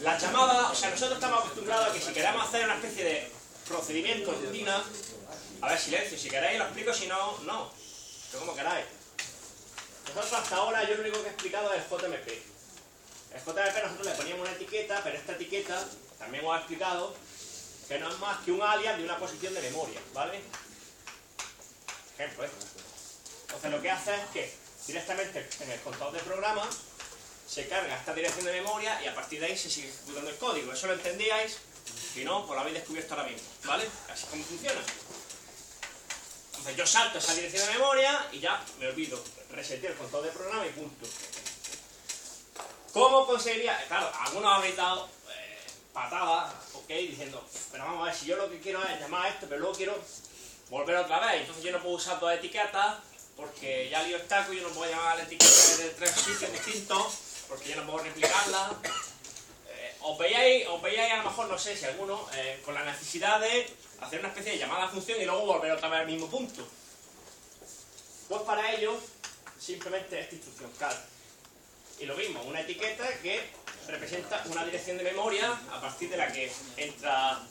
Las llamadas, o sea, nosotros estamos acostumbrados a que si queremos hacer una especie de procedimiento, rutina, a ver, silencio, si queréis lo explico, si no, no, pero como queráis. Nosotros hasta ahora yo lo único que he explicado es el JMP. El JMP nosotros le poníamos una etiqueta, pero esta etiqueta también os he explicado que no es más que un alias de una posición de memoria, ¿vale? Ejemplo, esto. Entonces lo que hace es que directamente en el contador de programa se carga esta dirección de memoria y a partir de ahí se sigue ejecutando el código. Eso lo entendíais, si no, pues lo habéis descubierto ahora mismo, ¿vale? Así es como funciona. Entonces yo salto esa dirección de memoria y ya me olvido, reseteo el contador de programa y punto. ¿Cómo conseguiría? Claro, algunos habréis dado patadas, ok, diciendo, pero vamos a ver, si yo lo que quiero es llamar a esto, pero luego quiero volver otra vez, entonces yo no puedo usar dos etiquetas porque ya lío el taco y yo no puedo llamar a la etiqueta de 3 sitios distintos porque yo no puedo replicarla. Os veíais a lo mejor, no sé si alguno, con la necesidad de hacer una especie de llamada a función y luego volver otra vez al mismo punto. Pues para ello, simplemente esta instrucción cal. Y lo mismo, una etiqueta que representa una dirección de memoria a partir de la que entra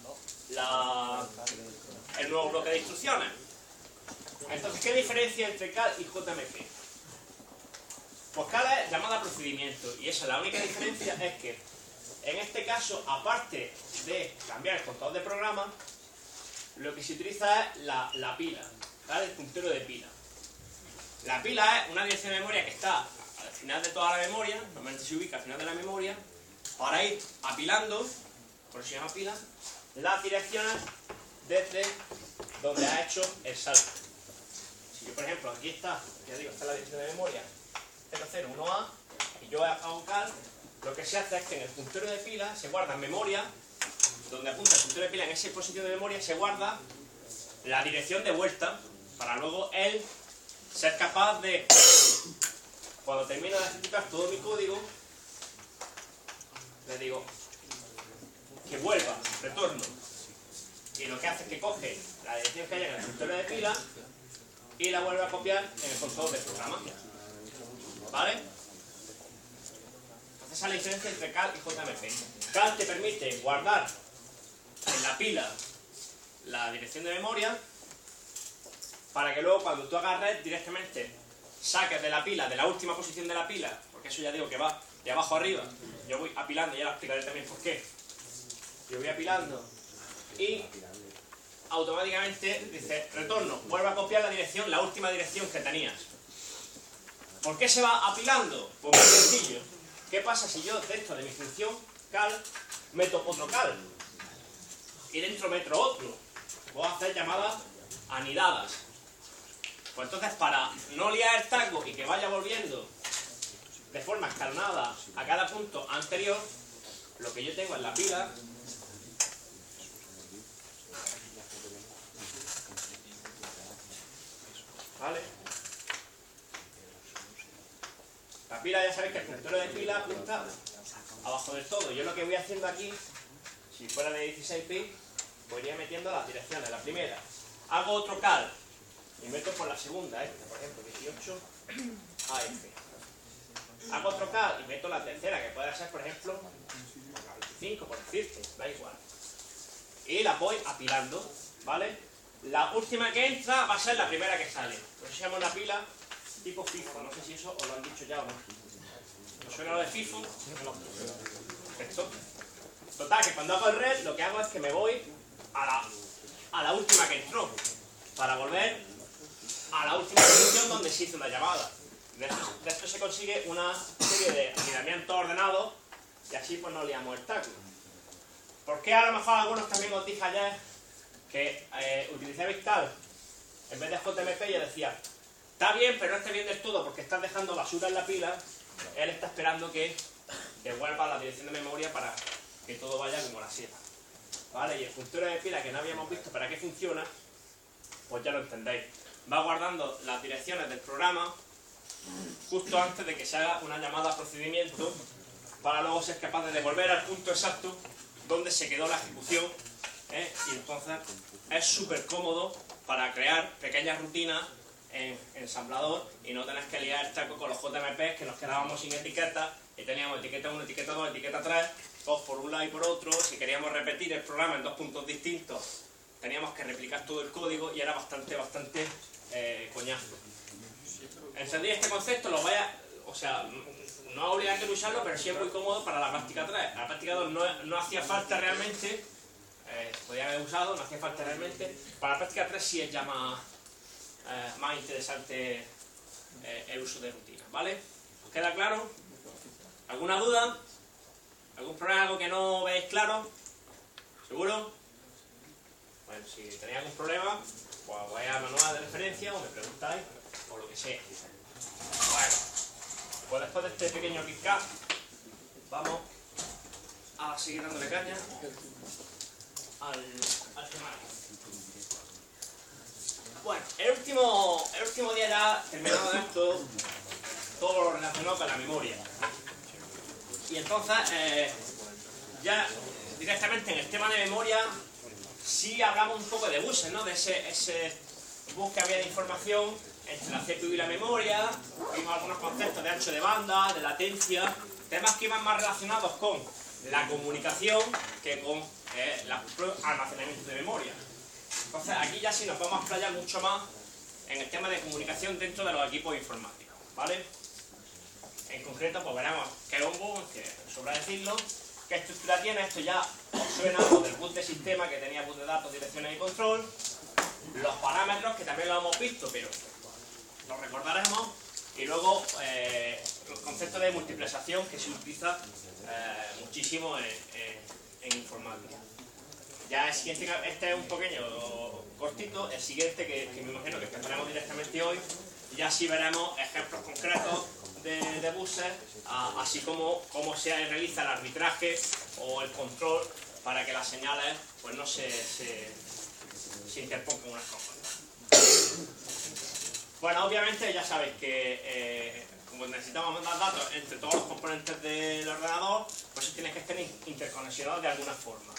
el nuevo bloque de instrucciones. Entonces, ¿qué diferencia entre cal y JMP? Pues cal es llamada a procedimiento y esa, la única diferencia es que en este caso, aparte de cambiar el contador de programa, lo que se utiliza es la pila, ¿vale? El puntero de pila. La pila es una dirección de memoria que está al final de toda la memoria, normalmente se ubica al final de la memoria, para ir apilando, por eso se llama pila, las direcciones desde donde ha hecho el salto. Si yo, por ejemplo, aquí está, ya digo, está la dirección de memoria 00, 1A, y yo hago cal, lo que se hace es que en el puntero de pila se guarda en memoria, donde apunta el puntero de pila en esa posición de memoria, se guarda la dirección de vuelta, para luego él ser capaz de, cuando termino de ejecutar todo mi código, le digo que vuelva, retorno. Y lo que hace es que coge la dirección que hay en el puntero de pila y la vuelve a copiar en el contador del programa. ¿Vale? Entonces esa es la diferencia entre cal y JMP. Cal te permite guardar en la pila la dirección de memoria para que luego cuando tú hagas red directamente saques de la pila, de la última posición de la pila, porque eso ya digo que va de abajo arriba, yo voy apilando, ya lo explicaré también por qué. Yo voy apilando y automáticamente dice retorno, vuelve a copiar la dirección, la última dirección que tenías. ¿Por qué se va apilando? Pues muy sencillo. ¿Qué pasa si yo dentro de mi función cal meto otro cal? Y dentro meto otro. Puedo hacer llamadas anidadas. Pues entonces para no liar el taco y que vaya volviendo de forma escalonada a cada punto anterior, lo que yo tengo en la pila ¿vale? La pila ya sabéis que el puntero de pila apunta abajo del todo. Yo lo que voy haciendo aquí, si fuera de 16 bits, pues iría metiendo las direcciones. La primera, hago otro cal y meto por la segunda, por ejemplo, 18 AF. Hago otro cal y meto la tercera, que puede ser, por ejemplo, 25, por decirte, da igual. Y la voy apilando, ¿vale? La última que entra va a ser la primera que sale. Por eso se llama una pila tipo FIFO. No sé si eso os lo han dicho ya o no. ¿Os suena lo de FIFO? No. Perfecto. Total, que cuando hago el red, lo que hago es que me voy a la última que entró. Para volver a la última posición donde se hizo una llamada. De esto se consigue una serie de alineamientos ordenados y así pues no liamos el taco. ¿Por qué a lo mejor algunos también os dije ayer que utilicé cal en vez de JMP? Yo decía, está bien, pero no esté bien del todo porque estás dejando basura en la pila. Él está esperando que devuelva la dirección de memoria para que todo vaya como la seda. ¿Vale? Y el puntero de pila que no habíamos visto para qué funciona, pues ya lo entendéis. Va guardando las direcciones del programa justo antes de que se haga una llamada a procedimiento para luego ser capaz de devolver al punto exacto donde se quedó la ejecución. Y entonces es súper cómodo para crear pequeñas rutinas en ensamblador y no tenés que liar el taco con los JMP que nos quedábamos sin etiquetas y teníamos etiqueta 1, etiqueta 2, etiqueta 3, todos por un lado y por otro. Si queríamos repetir el programa en dos puntos distintos, teníamos que replicar todo el código y era bastante coñazo. Entendí este concepto, lo vaya, o sea, no es obligatorio usarlo, pero sí es muy cómodo para la práctica 3. La práctica 2 no hacía falta realmente, podía haber usado, no hacía falta realmente. Para la práctica 3 sí es ya más interesante el uso de rutinas, ¿vale? ¿Os queda claro? ¿Alguna duda? ¿Algún problema, algo que no veis claro? ¿Seguro? Bueno, si tenéis algún problema, pues vais al manual de referencia o me preguntáis, o lo que sea. Bueno, pues después de este pequeño recap, vamos a seguir dándole caña al temario. Bueno, el último día ya terminado de esto, todo lo relacionado con la memoria. Y entonces, ya directamente en el tema de memoria, sí hablamos un poco de buses, ¿no? De ese bus que había de información entre la CPU y la memoria. Vimos algunos conceptos de ancho de banda, de latencia, temas que iban más relacionados con la comunicación que con el almacenamiento de memoria. Entonces aquí ya sí nos vamos a explayar mucho más en el tema de comunicación dentro de los equipos informáticos, ¿vale? En concreto, pues veremos qué es un bus, que sobra decirlo, qué estructura tiene. Esto ya os suena del bus de sistema, que tenía bus de datos, direcciones y control. Los parámetros, que también lo hemos visto, pero lo recordaremos. Y luego los conceptos de multiplexación, que se utiliza muchísimo en informática. Ya el siguiente, este es un pequeño cortito, el siguiente que me imagino que empezaremos directamente hoy, ya sí veremos ejemplos concretos de buses, así como cómo se realiza el arbitraje o el control para que las señales pues no se interpongan unas con otras. Bueno, obviamente ya sabéis que como necesitamos mandar datos entre todos los componentes del ordenador, pues eso tiene que estar interconexionados de alguna forma.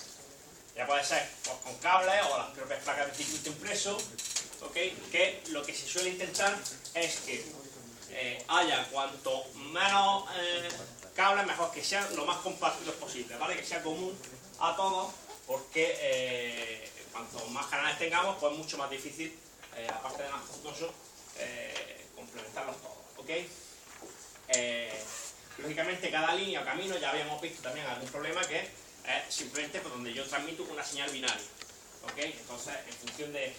Ya puede ser pues, con cables o las propias placas de circuito impreso, ¿okay? Que lo que se suele intentar es que haya cuanto menos cables, mejor, que sean lo más compartidos posible, ¿vale? Que sea común a todos, porque cuanto más canales tengamos, pues es mucho más difícil, aparte de más costoso, complementarlos todos, ¿ok? Lógicamente cada línea o camino, ya habíamos visto también algún problema que es simplemente por donde yo transmito una señal binaria, ¿ok? Entonces, en función de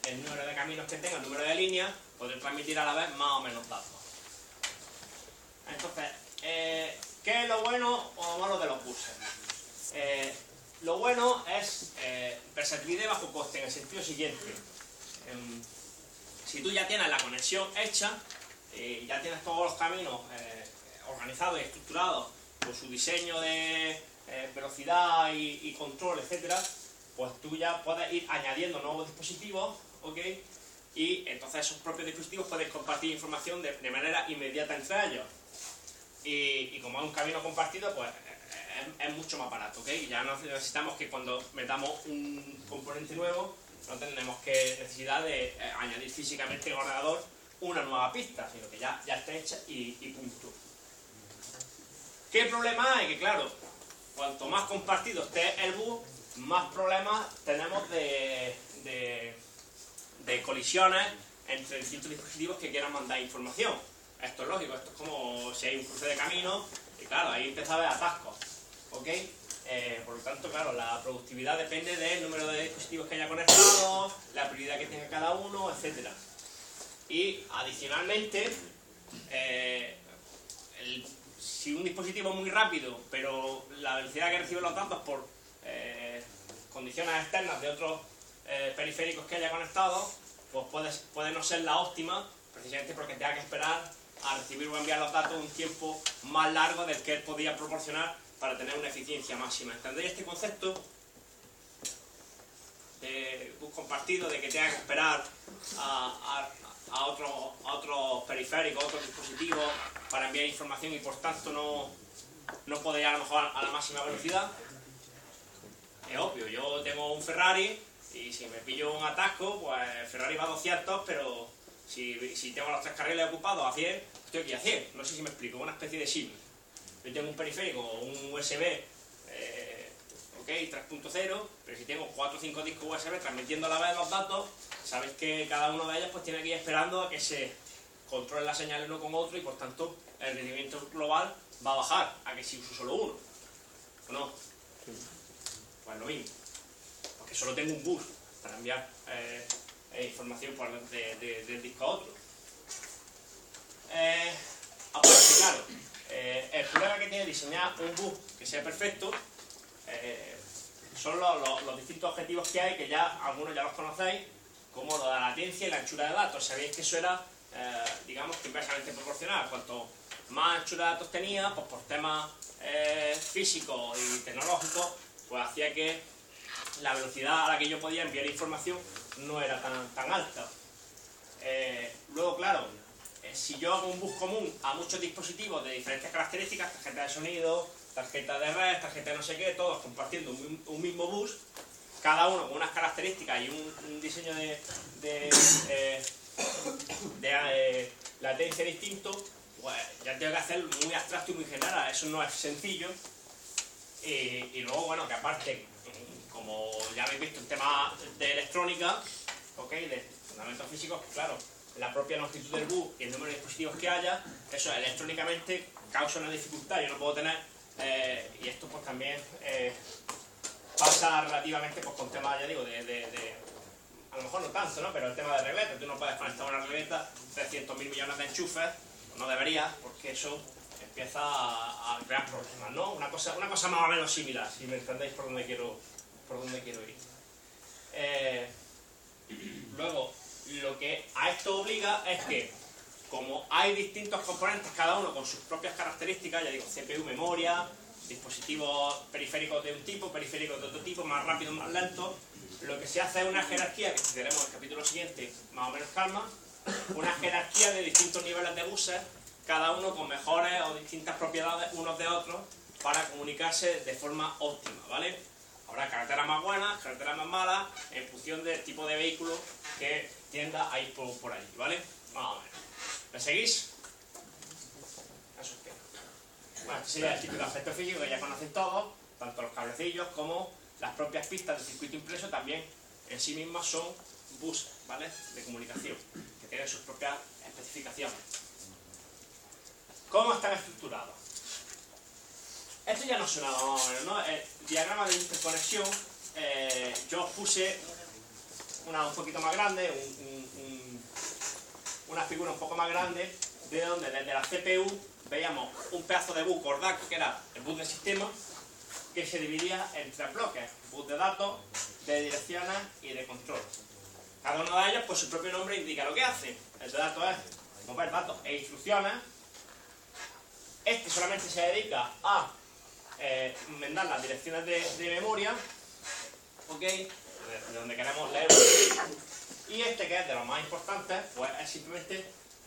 el número de caminos que tenga, el número de líneas, podré transmitir a la vez más o menos datos. Entonces, ¿qué es lo bueno o lo malo de los buses? Lo bueno es versatilidad y bajo coste, en el sentido siguiente. Si tú ya tienes la conexión hecha, ya tienes todos los caminos organizados y estructurados con su diseño de velocidad y control, etcétera, pues tú ya puedes ir añadiendo nuevos dispositivos, ¿ok? Y entonces esos propios dispositivos pueden compartir información de manera inmediata entre ellos. Y como es un camino compartido, pues es mucho más barato, ¿ok? Ya no necesitamos que cuando metamos un componente nuevo, no tenemos necesidad de añadir físicamente en el ordenador una nueva pista, sino que ya está hecha y punto. ¿Qué problema hay? Que claro, cuanto más compartido esté el bus, más problemas tenemos de colisiones entre distintos dispositivos que quieran mandar información. Esto es lógico, esto es como si hay un cruce de caminos, y claro, ahí empieza a haber atascos, ¿ok? Por lo tanto, claro, la productividad depende del número de dispositivos que haya conectados, la prioridad que tenga cada uno, etc. Y adicionalmente, si un dispositivo es muy rápido, pero la velocidad que recibe los datos por condiciones externas de otros periféricos que haya conectado, pues puede no ser la óptima, precisamente porque tenga que esperar a recibir o enviar los datos un tiempo más largo del que él podía proporcionar para tener una eficiencia máxima. ¿Entendéis este concepto de bus compartido, de que tenga que esperar a otros periféricos, a otros dispositivos para enviar información y por tanto no poder llegar a lo mejor a la máxima velocidad? Es obvio, yo tengo un Ferrari y si me pillo un atasco, pues el Ferrari va a 200, pero si tengo los 3 carriles ocupados a 100, estoy aquí a 100. No sé si me explico, una especie de símil. yo tengo un periférico o un USB, ok, 3.0, pero si tengo 4 o 5 discos USB transmitiendo a la vez los datos, sabéis que cada uno de ellos pues tiene que ir esperando a que se controle la señal uno con otro y por tanto el rendimiento global va a bajar a que si uso solo uno. ¿O no? Pues lo mismo. Porque solo tengo un bus para enviar información del disco a otro. Aparte, claro, el problema que tiene diseñar un bus que sea perfecto son los distintos objetivos que hay, que ya algunos ya los conocéis, como lo de la latencia y la anchura de datos. Sabéis que eso era, digamos, que inversamente proporcional. Cuanto más anchura de datos tenía, pues por temas físicos y tecnológicos, pues hacía que la velocidad a la que yo podía enviar información no era tan alta. Luego, claro, si yo hago un bus común a muchos dispositivos de diferentes características, tarjeta de sonido, tarjeta de red, tarjeta de no sé qué, todos compartiendo un mismo bus, cada uno con unas características y un diseño de latencia distinto, pues ya tengo que hacer muy abstracto y muy general. Eso no es sencillo. Y luego, bueno, que aparte, como ya habéis visto en temas de electrónica, ¿ok?, de fundamentos físicos, que claro, la propia longitud del bus y el número de dispositivos que haya, eso electrónicamente causa una dificultad. Yo no puedo tener, y esto pues también pasa relativamente pues, con temas, ya digo, a lo mejor no tanto, ¿no?, pero el tema de regletas. Tú no puedes conectar una regleta 300.000 millones de enchufes, no deberías, porque eso empieza a crear problemas, ¿no? Una cosa más o menos similar, si me entendéis por dónde quiero ir. Luego, lo que a esto obliga es que, como hay distintos componentes, cada uno con sus propias características, ya digo, CPU, memoria, dispositivos periféricos de un tipo, periféricos de otro tipo, más rápido, más lento, lo que se hace es una jerarquía, que si tenemos en el capítulo siguiente más o menos calma, una jerarquía de distintos niveles de buses, cada uno con mejores o distintas propiedades unos de otros, para comunicarse de forma óptima, ¿vale? Habrá carreteras más buenas, carreteras más malas, en función del tipo de vehículo que tienda a ir por allí, ¿vale? Más o menos. ¿Me seguís? Eso es que. Bueno, este sería el típico aspecto físico que ya conocen todos, tanto los cablecillos como las propias pistas de circuito impreso también en sí mismas son buses, ¿vale?, de comunicación, que tienen sus propias especificaciones. ¿Cómo están estructurados? Esto ya nos sonaba más o menos, ¿no? El diagrama de interconexión, yo os puse una un poquito más grande, una figura un poco más grande, de donde desde la CPU veíamos un pedazo de bus Cordac, que era el bus de sistema, que se dividía en 3 bloques: bus de datos, de direcciones y de control. Cada uno de ellos, pues su propio nombre indica lo que hace. El de datos es mover datos e instrucciones. Este solamente se dedica a enmendar las direcciones de memoria, ¿ok?, de donde queremos leer. Y este, que es de los más importantes, pues es simplemente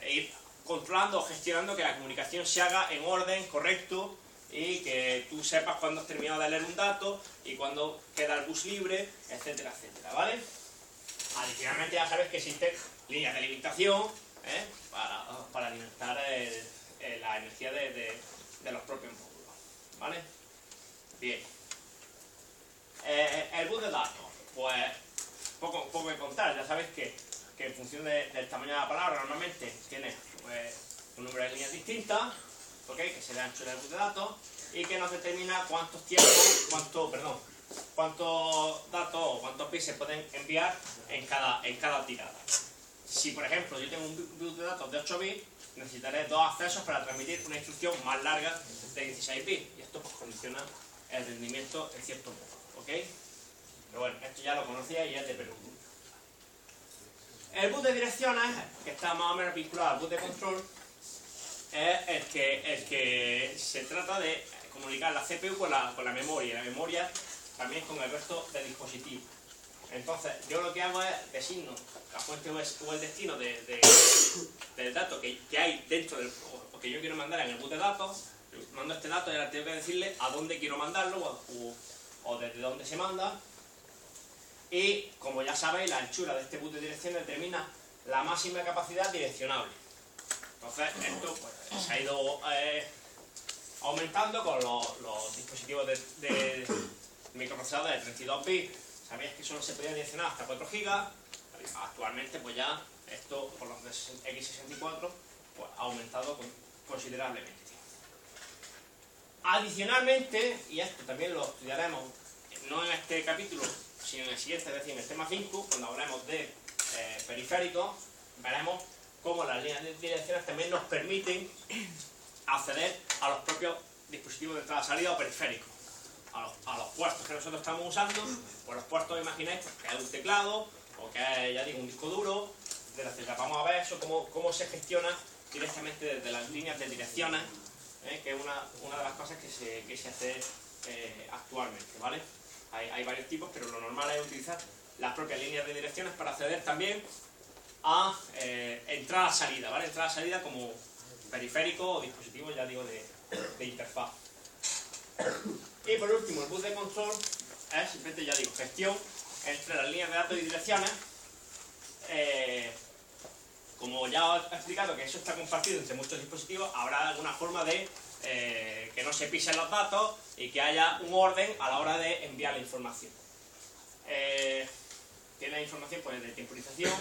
ir controlando o gestionando que la comunicación se haga en orden correcto y que tú sepas cuándo has terminado de leer un dato y cuándo queda el bus libre, etcétera, etcétera, ¿vale? Adicionalmente ya sabes que existen líneas de alimentación para alimentar la energía de los propios módulos, ¿vale? Bien. El bus de datos, pues poco que contar. Ya sabéis que en función del tamaño de la palabra normalmente tiene un número de líneas distintas, ¿ok?, que se le ancho del bus de datos, y que nos determina cuántos datos o cuántos bits se pueden enviar en cada tirada. Si por ejemplo yo tengo un bus de datos de 8 bits, necesitaré 2 accesos para transmitir una instrucción más larga de 16 bits, y esto pues condiciona el rendimiento en cierto modo, ¿ok? Pero bueno, esto ya lo conocía y es de perogrullo. El bus de direcciones, que está más o menos vinculado al bus de control, es el que se trata de comunicar la CPU con la memoria, y la memoria también con el resto del dispositivo. Entonces, yo lo que hago es designo la fuente o el destino del dato que hay dentro del, o que yo quiero mandar en el bus de datos. Mando este dato y ahora tengo que decirle a dónde quiero mandarlo o desde dónde se manda. Y como ya sabéis, la anchura de este bus de dirección determina la máxima capacidad direccionable. Entonces, esto pues, se ha ido aumentando con los dispositivos de microprocesadores de 32 bits. Sabíais que solo se podía direccionar hasta 4 GB. Actualmente pues ya esto por los de x64 pues, ha aumentado considerablemente. Adicionalmente, y esto también lo estudiaremos no en este capítulo sino en el siguiente, es decir en el tema 5, cuando hablemos de periféricos, veremos cómo las líneas de direcciones también nos permiten acceder a los propios dispositivos de entrada-salida o periféricos, a los puertos que nosotros estamos usando. Pues los puertos, imagináis que es un teclado o que es, ya digo, un disco duro, etc. Vamos a ver eso, cómo se gestiona directamente desde las líneas de direcciones, que es una de las cosas que se hace actualmente, ¿vale? Hay varios tipos, pero lo normal es utilizar las propias líneas de direcciones para acceder también a entrada-salida, ¿vale? Entrada-salida como periférico o dispositivo, ya digo, de interfaz. Y por último, el bus de control es simplemente, ya digo, gestión entre las líneas de datos y direcciones. Como ya os he explicado que eso está compartido entre muchos dispositivos, habrá alguna forma de que no se pisen los datos y que haya un orden a la hora de enviar la información. Tiene información pues, de temporización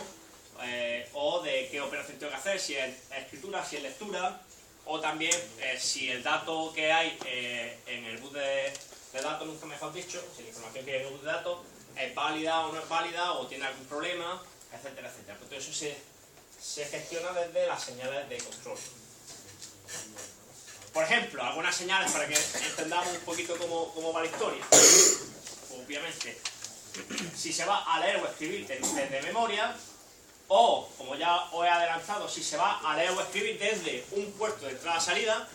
o de qué operación tengo que hacer, si es escritura, si es lectura, o también si el dato que hay en el bus de datos, nunca mejor dicho, si la información que hay en el bus de datos es válida o no es válida, o tiene algún problema, etcétera, etcétera. Pues todo eso se gestiona desde las señales de control. Por ejemplo, algunas señales para que entendamos un poquito cómo va la historia. Obviamente, si se va a leer o escribir desde memoria, o, como ya os he adelantado, si se va a leer o escribir desde un puerto de entrada-salida,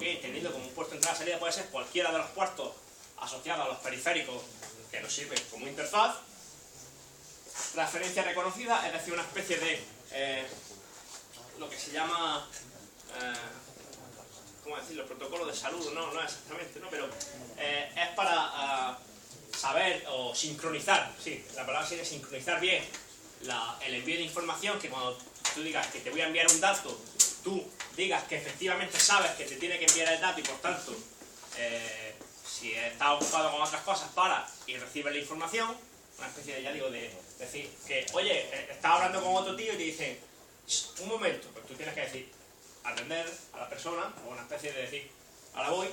entendiendo como un puerto de entrada-salida puede ser cualquiera de los puertos asociados a los periféricos que nos sirven como interfaz. Transferencia reconocida, es decir, una especie de lo que se llama ¿cómo decirlo? Protocolo de saludo, no exactamente, ¿no? Pero es para saber o sincronizar, sí, la palabra sería sincronizar bien el envío de información, que cuando tú digas que te voy a enviar un dato, tú digas que efectivamente sabes que te tiene que enviar el dato y por tanto, si estás ocupado con otras cosas, para y recibes la información, una especie de, ya digo, de decir que, oye, estás hablando con otro tío y te dicen, un momento, pues tú tienes que decir, atender a la persona, o una especie de decir, ahora voy.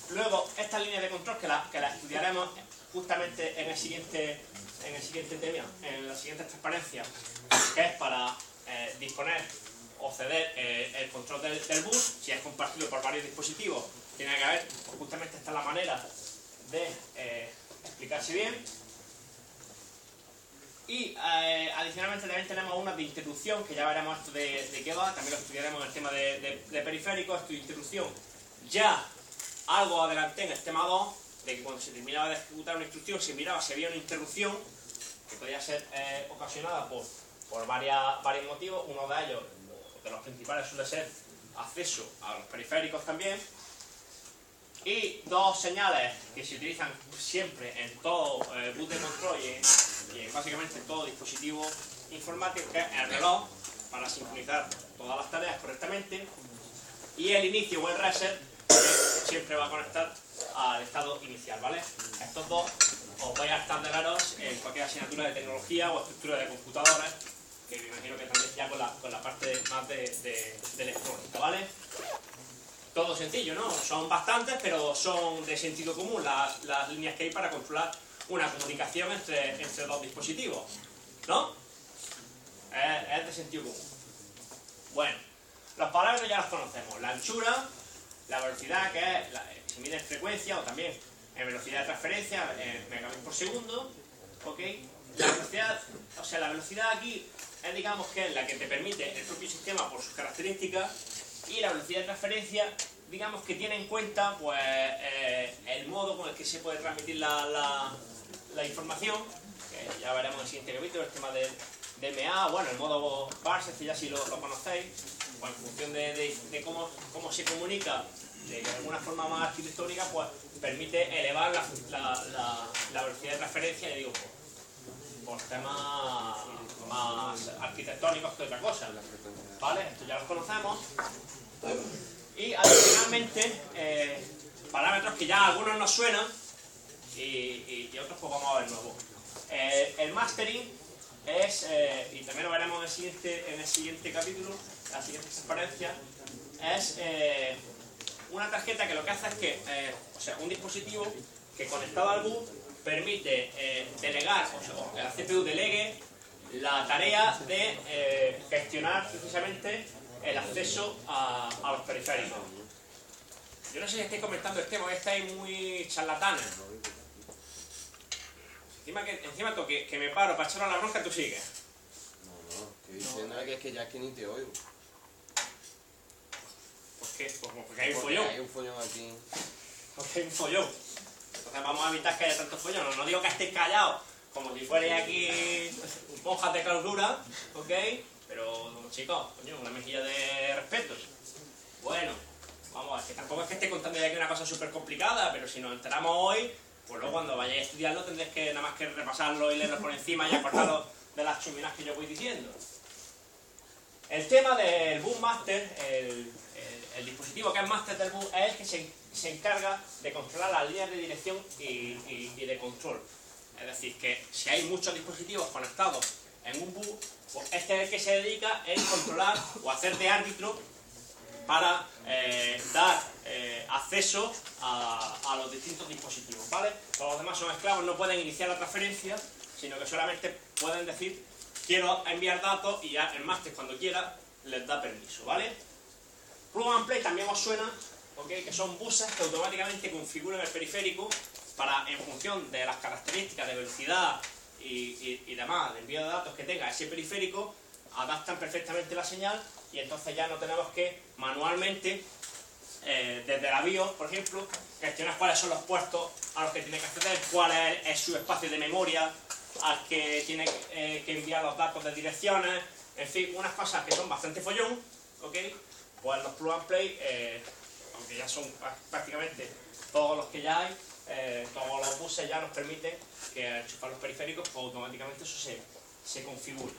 Luego, estas líneas de control que las estudiaremos justamente en el siguiente tema, en la siguiente transparencia, que es para disponer o ceder el control del bus. Si es compartido por varios dispositivos, tiene que haber, justamente esta es la manera de explicarse bien. Y adicionalmente también tenemos una de interrupción, que ya veremos esto de qué va, también lo estudiaremos en el tema de periféricos. Esto de interrupción ya algo adelanté en el tema 2, de que cuando se terminaba de ejecutar una instrucción se miraba si había una interrupción, que podía ser ocasionada por varios motivos. Uno de ellos, de los principales, suele ser acceso a los periféricos también. Y dos señales que se utilizan siempre en todo bus de control y básicamente en todo dispositivo informático, que es el reloj, para sincronizar todas las tareas correctamente, y el inicio o el reset, que siempre va a conectar al estado inicial, ¿vale? Estos dos os vais a estandararos en cualquier asignatura de tecnología o estructura de computadores, que me imagino que también ya con la parte más de electrónica, ¿vale? Todo sencillo, ¿no? Son bastantes, pero son de sentido común las líneas que hay para controlar una comunicación entre dos dispositivos, ¿no? Es de sentido común. Bueno, los parámetros ya los conocemos. La anchura, la velocidad, que se mide en frecuencia o también en velocidad de transferencia, en megabits por segundo, ¿ok? La velocidad, o sea, la velocidad aquí es, digamos, que es la que te permite el propio sistema por sus características, y la velocidad de transferencia, digamos, que tiene en cuenta pues el modo con el que se puede transmitir la información, que ya veremos en el siguiente capítulo, el tema del DMA, bueno, el modo parsec, que ya si lo conocéis, pues en función de cómo se comunica de alguna forma más arquitectónica, pues permite elevar la velocidad de transferencia, y digo, por temas más arquitectónicos que otra cosa, ¿vale? Esto ya lo conocemos. Y adicionalmente, parámetros que ya algunos nos suenan y otros pues vamos a ver nuevos. El mastering es, y también lo veremos en el siguiente capítulo, la siguiente transparencia, es una tarjeta que lo que hace es que, o sea, un dispositivo que conectado al bus permite delegar, o que la CPU delegue la tarea de gestionar precisamente el acceso a los periféricos. Yo no sé si estáis comentando el tema, que estáis muy charlatanes. Encima tú, que me paro para echarle la bronca, tú sigues. No, estoy diciendo que es que ya es que ni te oigo. ¿Por qué? Porque hay un follón. Hay un follón aquí. Porque hay un follón. Entonces vamos a evitar que haya tanto follón. No digo que estéis callados, como si fuerais aquí monjas de clausura, ¿ok? Pero, chicos, coño, una mejilla de respeto. Bueno, vamos a ver, que tampoco es que esté contando ya aquí una cosa súper complicada, pero si nos enteramos hoy, pues luego cuando vayáis a estudiarlo tendréis que nada más que repasarlo y leerlo por encima y acordaros de las chuminas que yo voy diciendo. El tema del bus master, el dispositivo que es master del bus, es el que se encarga de controlar las líneas de dirección y de control. Es decir, que si hay muchos dispositivos conectados en un bus, pues este es el que se dedica en controlar o hacer de árbitro para dar acceso a los distintos dispositivos, ¿vale? Todos los demás son esclavos, no pueden iniciar la transferencia, sino que solamente pueden decir quiero enviar datos y ya el máster cuando quiera les da permiso, ¿vale? Plug and Play también os suena, ¿ok? Que son buses que automáticamente configuran el periférico para, en función de las características de velocidad y demás, de envío de datos que tenga ese periférico, adaptan perfectamente la señal y entonces ya no tenemos que manualmente, desde la BIOS, por ejemplo, gestionar cuáles son los puertos a los que tiene que acceder, cuál es su espacio de memoria al que tiene que enviar los datos de direcciones, en fin, unas cosas que son bastante follón, ¿ok? Pues los Plug and Play, aunque ya son prácticamente todos los que ya hay, todos los buses ya nos permiten que al enchufar los periféricos, pues automáticamente eso se configura,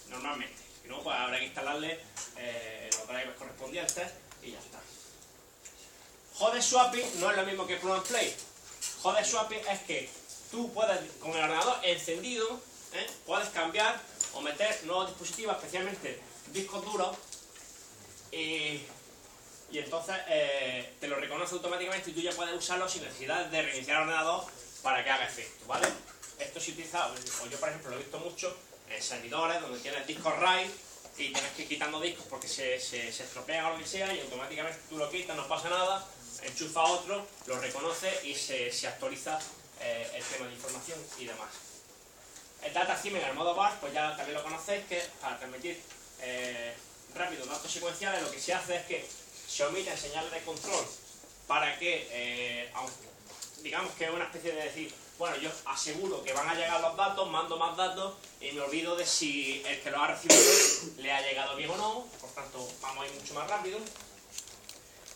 normalmente. Si no, pues habrá que instalarle los drivers correspondientes y ya está. Hot swapping no es lo mismo que Plug and Play. Hot swapping es que tú puedes, con el ordenador encendido, puedes cambiar o meter nuevos dispositivos, especialmente discos duros, y entonces te lo reconoce automáticamente y tú ya puedes usarlo sin necesidad de reiniciar el ordenador para que haga efecto, ¿vale? Esto se utiliza, o yo por ejemplo lo he visto mucho en servidores donde tienes discos RAID y tienes que ir quitando discos porque se estropean o lo que sea y automáticamente tú lo quitas, no pasa nada, enchufa otro, lo reconoce y se actualiza el tema de información y demás. El data theming en el modo bar, pues ya también lo conocéis, que para transmitir rápido datos secuenciales lo que se hace es que se omiten señales de control para que, digamos que es una especie de decir, bueno, yo aseguro que van a llegar los datos, mando más datos y me olvido de si el que lo ha recibido le ha llegado bien o no, por tanto vamos a ir mucho más rápido.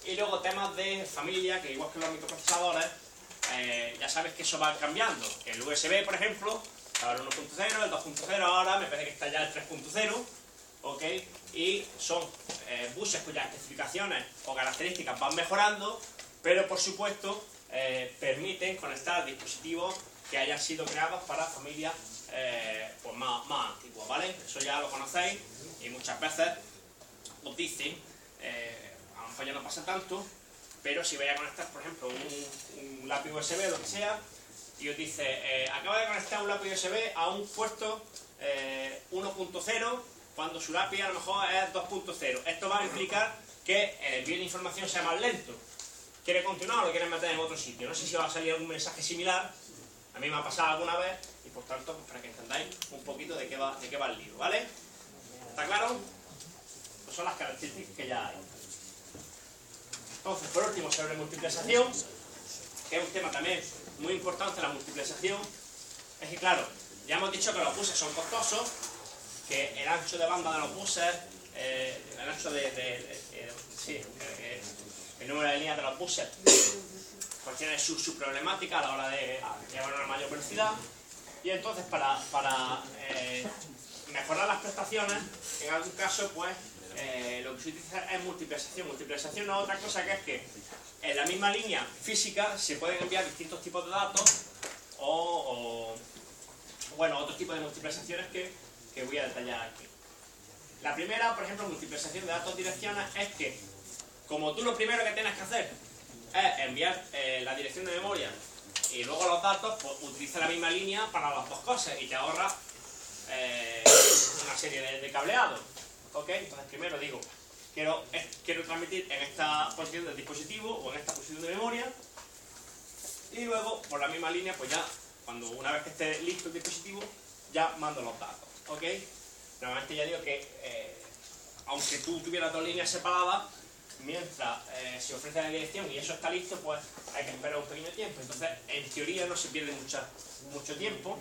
Y luego temas de familia, que igual que los microprocesadores, ya sabes que eso va cambiando. El USB, por ejemplo, ahora el 1.0, el 2.0, ahora me parece que está ya el 3.0, ¿ok? Y son buses cuyas especificaciones o características van mejorando, pero por supuesto permiten conectar dispositivos que hayan sido creados para familias pues más antiguas, ¿vale? Eso ya lo conocéis y muchas veces os dicen, a lo mejor ya no pasa tanto, pero si vais a conectar, por ejemplo, un lápiz USB o lo que sea, y os dice, acaba de conectar un lápiz USB a un puerto 1.0 cuando su lápiz a lo mejor es 2.0. Esto va a implicar que el envío de información sea más lento. ¿Quiere continuar o lo quiere meter en otro sitio? No sé si va a salir algún mensaje similar, a mí me ha pasado alguna vez, y por tanto, pues para que entendáis un poquito de qué va el lío, ¿vale? ¿Está claro? Pues son las características que ya hay. Entonces, por último, sobre multiplexación, que es un tema también muy importante, la multiplexación, es que claro, ya hemos dicho que los buses son costosos, que el ancho de banda de los buses, el ancho el número de líneas de los buses, pues tiene su problemática a la hora de llevar una mayor velocidad, y entonces para mejorar las prestaciones, en algún caso pues lo que se utiliza es multiplexación. Multiplexación no es otra cosa que es que en la misma línea física se pueden enviar distintos tipos de datos bueno, otros tipos de multiplexaciones que voy a detallar aquí. La primera, por ejemplo, multiplexación de datos direcciones, es que como tú lo primero que tienes que hacer es enviar la dirección de memoria y luego los datos, pues utiliza la misma línea para las dos cosas y te ahorra una serie de cableados. ¿Ok? Entonces primero digo, quiero transmitir en esta posición del dispositivo o en esta posición de memoria, y luego por la misma línea, pues ya una vez que esté listo el dispositivo, ya mando los datos. ¿Ok? Normalmente ya digo que aunque tú tuvieras dos líneas separadas, mientras se ofrece la dirección y eso está listo, pues hay que esperar un pequeño tiempo. Entonces, en teoría no se pierde mucho tiempo.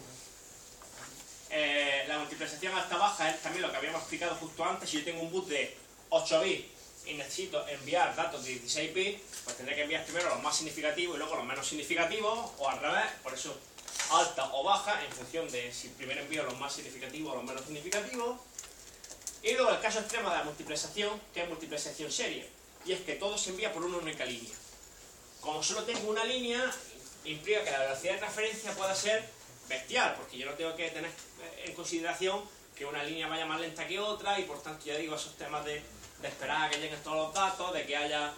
La multiplexación alta baja es también lo que habíamos explicado justo antes. Si yo tengo un bus de 8 bits y necesito enviar datos de 16 bits, pues tendré que enviar primero los más significativos y luego los menos significativos, o al revés. Por eso alta o baja en función de si primero envío los más significativos o los menos significativos. Y luego el caso extremo de la multiplexación, que es multiplexación serie, y es que todo se envía por una única línea. Como solo tengo una línea, implica que la velocidad de transferencia pueda ser bestial, porque yo no tengo que tener en consideración que una línea vaya más lenta que otra, y por tanto ya digo esos temas de esperar a que lleguen todos los datos, de que haya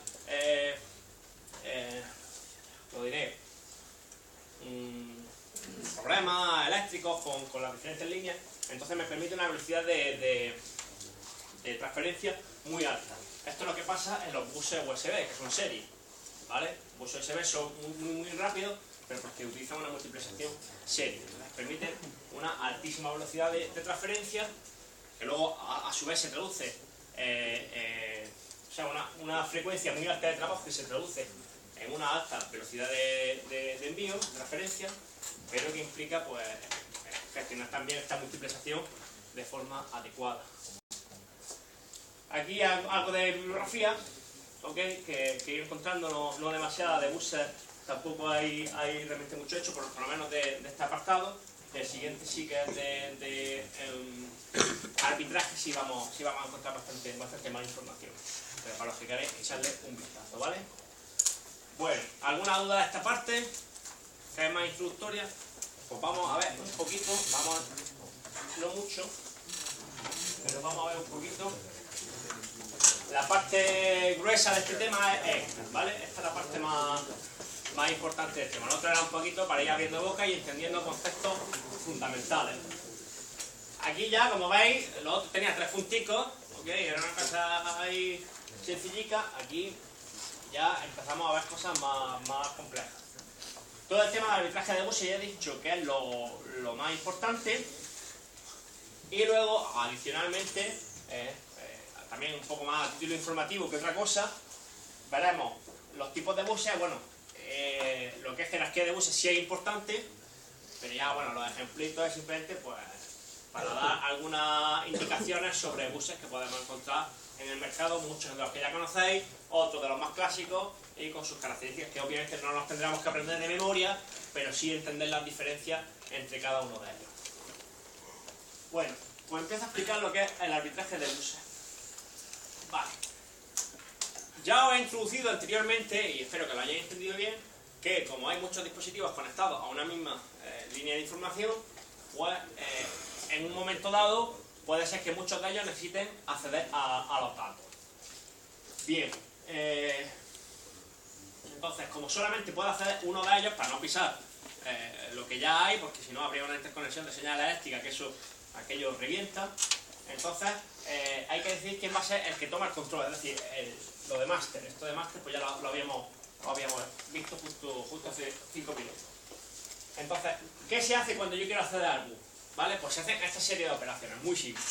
lo diré, problemas eléctricos con las diferentes líneas. Entonces me permite una velocidad de transferencia muy alta. Esto es lo que pasa en los buses USB, que son serie, ¿vale? Los buses USB son muy rápidos, pero porque utilizan una multiplexación serie. Les permiten una altísima velocidad de transferencia, que luego a su vez se traduce, o sea, una frecuencia muy alta de trabajo que se traduce en una alta velocidad de envío, de transferencia, pero que implica pues gestionar también esta multiplexación de forma adecuada. Aquí algo de bibliografía, ¿okay? que ir encontrando, no demasiada de buses, tampoco hay realmente mucho hecho, por lo menos de este apartado. El siguiente sí que es de arbitraje, sí vamos a encontrar bastante más información, pero para los que queréis echarle un vistazo, ¿vale? Bueno, ¿alguna duda de esta parte? ¿Que es más introductoria? Pues vamos a ver un poquito, no mucho, pero vamos a ver un poquito. La parte gruesa de este tema es esta, ¿vale? Esta es la parte más importante del tema. Nosotros era un poquito para ir abriendo boca y entendiendo conceptos fundamentales. Aquí ya, como veis, lo otro tenía 3 punticos, ¿ok? Era una cosa ahí sencillica. Aquí ya empezamos a ver cosas más complejas. Todo el tema del arbitraje de buses ya he dicho que es lo más importante. Y luego, adicionalmente, también un poco más a título informativo que otra cosa, veremos los tipos de buses. Bueno, lo que es jerarquía de buses sí es importante, pero ya, bueno, los ejemplitos es simplemente pues para dar algunas indicaciones sobre buses que podemos encontrar en el mercado, muchos de los que ya conocéis, otros de los más clásicos y con sus características que obviamente no nos tendremos que aprender de memoria, pero sí entender las diferencias entre cada uno de ellos. Bueno, pues empiezo a explicar lo que es el arbitraje de buses. Vale. Ya os he introducido anteriormente, y espero que lo hayáis entendido bien, que como hay muchos dispositivos conectados a una misma línea de información, pues en un momento dado puede ser que muchos de ellos necesiten acceder a los datos. Bien, entonces como solamente puede acceder uno de ellos, para no pisar lo que ya hay, porque si no habría una interconexión de señal eléctrica que aquello revienta, entonces hay que decir quién va a ser el que toma el control, es decir, lo de máster. Esto de máster pues ya lo habíamos visto justo hace 5 minutos. Entonces, ¿qué se hace cuando yo quiero acceder al bus? ¿Vale? Pues se hace esta serie de operaciones, muy simple,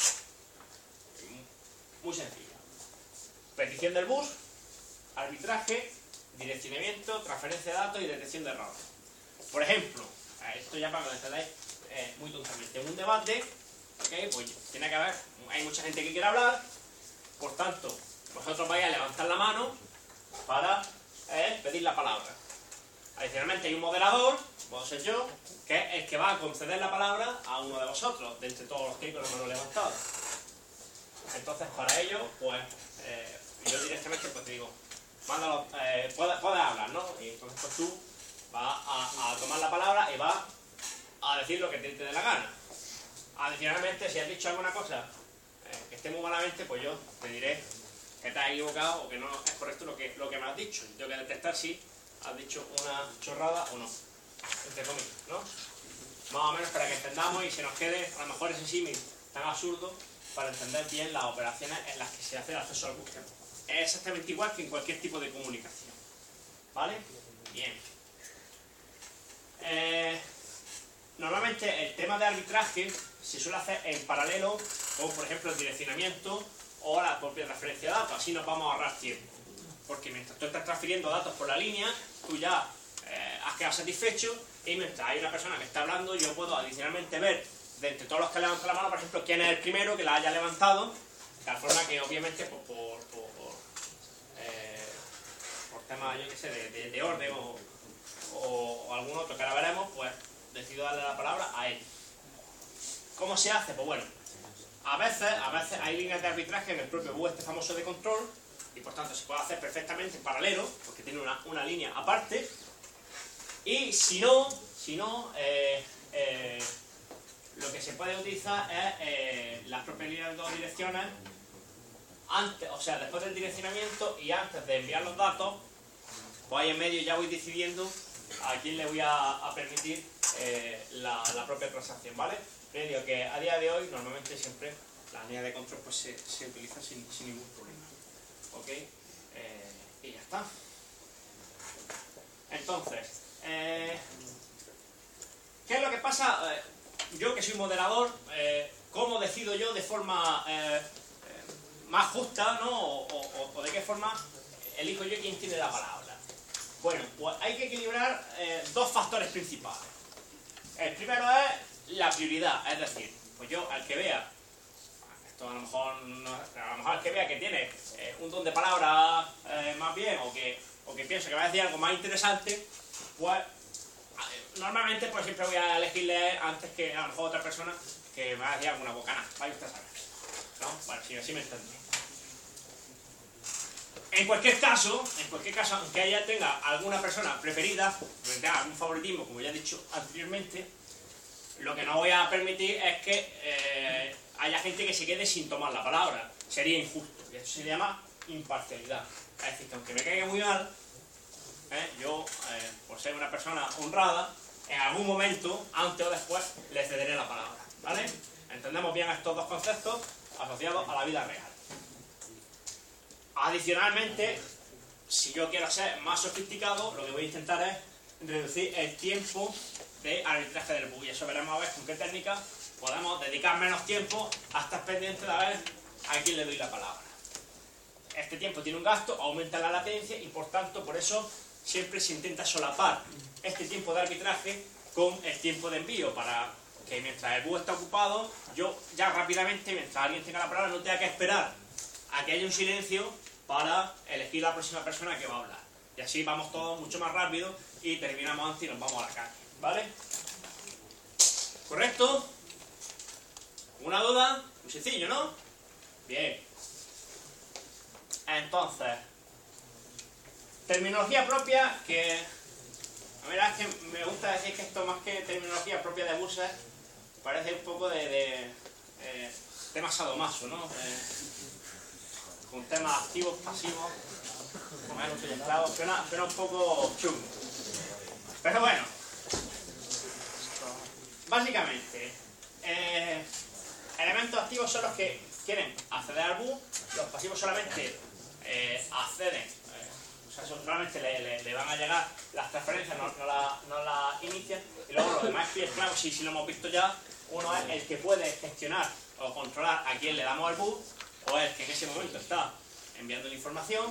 muy sencilla. Petición del bus, arbitraje, direccionamiento, transferencia de datos y detección de errores. Por ejemplo, esto ya para que lo entendáis muy tontamente, en un debate, ¿okay? Pues tiene que haber, hay mucha gente que quiere hablar, por tanto, vosotros vais a levantar la mano para pedir la palabra. Adicionalmente hay un moderador, puedo ser yo, que es el que va a conceder la palabra a uno de vosotros, de entre todos los que hay con la mano levantada. Entonces, para ello, pues, yo directamente pues te digo, mándalo, puedes hablar, ¿no? Y entonces pues tú vas a tomar la palabra y vas a decir lo que te dé la gana. Adicionalmente, si has dicho alguna cosa que esté muy malamente, pues yo te diré que te has equivocado o que no es correcto lo que me has dicho. Tengo que detectar si has dicho una chorrada o no, entre comillas, ¿no? Más o menos para que entendamos y se nos quede a lo mejor ese símil tan absurdo para entender bien las operaciones en las que se hace el acceso al búsqueda. Es exactamente igual que en cualquier tipo de comunicación, ¿vale? Bien. Normalmente el tema de arbitraje se suele hacer en paralelo con, por ejemplo, el direccionamiento o la propia transferencia de datos. Así nos vamos a ahorrar tiempo. Porque mientras tú estás transfiriendo datos por la línea, tú ya has quedado satisfecho y mientras hay una persona que está hablando, yo puedo adicionalmente ver de entre todos los que levantan la mano, por ejemplo, quién es el primero que la haya levantado, de tal forma que obviamente pues, por temas, yo qué sé, de orden o algún otro que ahora veremos, pues decido darle la palabra a él. ¿Cómo se hace? Pues bueno, a veces hay líneas de arbitraje en el propio bus este famoso de control y por tanto se puede hacer perfectamente en paralelo porque tiene una línea aparte. Y si no, lo que se puede utilizar es las propias líneas de dos direcciones antes, o sea, después del direccionamiento y antes de enviar los datos, pues ahí en medio ya voy decidiendo a quién le voy a permitir la propia transacción, ¿vale? Les digo que a día de hoy normalmente siempre la línea de control pues, se utiliza sin ningún problema, ¿ok? Y ya está. Entonces, ¿qué es lo que pasa? Yo que soy moderador, ¿cómo decido yo de forma más justa, ¿no? O de qué forma elijo yo quién tiene la palabra? Bueno, pues hay que equilibrar dos factores principales. El primero es la prioridad, es decir, pues yo al que vea, esto a lo mejor al que vea que tiene un don de palabra más bien o que pienso que va a decir algo más interesante, pues normalmente pues siempre voy a elegirle antes que a lo mejor otra persona que me va a decir alguna bocana, vaya usted a saber, ¿no? Bueno, si así me entendí. En cualquier caso, aunque ella tenga alguna persona preferida, tenga algún favoritismo, como ya he dicho anteriormente, lo que no voy a permitir es que haya gente que se quede sin tomar la palabra. Sería injusto. Y esto se llama imparcialidad. Es decir, que aunque me caiga muy mal, yo, por ser una persona honrada, en algún momento, antes o después, le cederé la palabra. ¿Vale? Entendemos bien estos dos conceptos asociados a la vida real. Adicionalmente, si yo quiero ser más sofisticado, lo que voy a intentar es reducir el tiempo de arbitraje del bug. Y eso veremos a ver con qué técnica podemos dedicar menos tiempo a estar pendiente de a ver a quién le doy la palabra. Este tiempo tiene un gasto, aumenta la latencia y por tanto, por eso siempre se intenta solapar este tiempo de arbitraje con el tiempo de envío para que mientras el bug está ocupado, yo ya rápidamente, mientras alguien tenga la palabra, no tenga que esperar a que haya un silencio para elegir la próxima persona que va a hablar. Y así vamos todos mucho más rápido y terminamos antes y nos vamos a la calle. ¿Vale? ¿Correcto? ¿Una duda? Muy sencillo, ¿no? Bien. Entonces, terminología propia que... La verdad es que me gusta decir que esto más que terminología propia de buses parece un poco de tema sadomaso, ¿no? Con temas activos, pasivos, como es un esclavo, suena un poco chungo. Pero bueno, básicamente, elementos activos son los que quieren acceder al bus, los pasivos solamente acceden, o sea, solamente le van a llegar las transferencias, no las inician, y luego los demás esclavos, si lo hemos visto ya, uno es el que puede gestionar o controlar a quién le damos el bus, o el que en ese momento está enviando la información,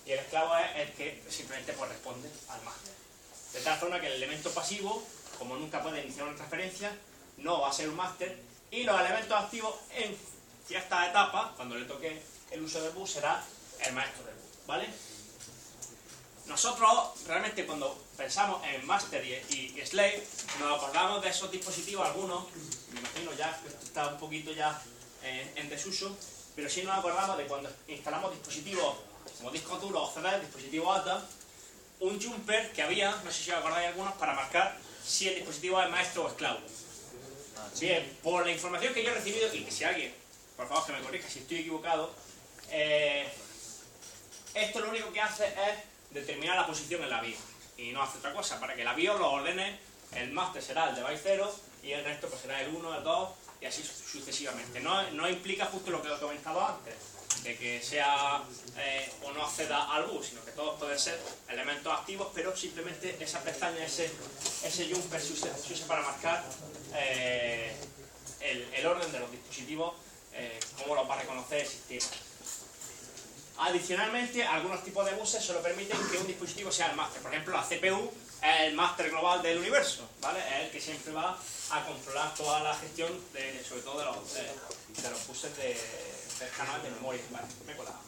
y el esclavo es el que simplemente pues, responde al máster. De tal forma que el elemento pasivo, como nunca puede iniciar una transferencia, no va a ser un máster, y los elementos activos en ciertas etapas, cuando le toque el uso del bus, será el maestro del bus, ¿vale? Nosotros realmente cuando pensamos en master y slave, nos acordamos de esos dispositivos, algunos, me imagino ya que está un poquito ya en desuso, pero sí nos acordamos de cuando instalamos dispositivos como discos duros o CD, dispositivos ATA, un jumper que había, no sé si os acordáis algunos, para marcar si el dispositivo es maestro o esclavo. Bien, por la información que yo he recibido, y que si alguien, por favor que me corrija si estoy equivocado, esto lo único que hace es determinar la posición en la BIOS y no hace otra cosa. Para que la BIOS lo ordene, el master será el device 0 y el resto pues será el 1, el 2 y así sucesivamente. No implica justo lo que os he comentado antes, de que sea o no acceda al bus, sino que todos pueden ser elementos activos, pero simplemente esa pestaña, ese jumper se usa para marcar el orden de los dispositivos, cómo los va a reconocer el sistema. Adicionalmente, algunos tipos de buses solo permiten que un dispositivo sea el máster. Por ejemplo, la CPU es el máster global del universo, ¿vale? Es el que siempre va a controlar toda la gestión, sobre todo de los buses del canal de memoria. Vale, me he colado.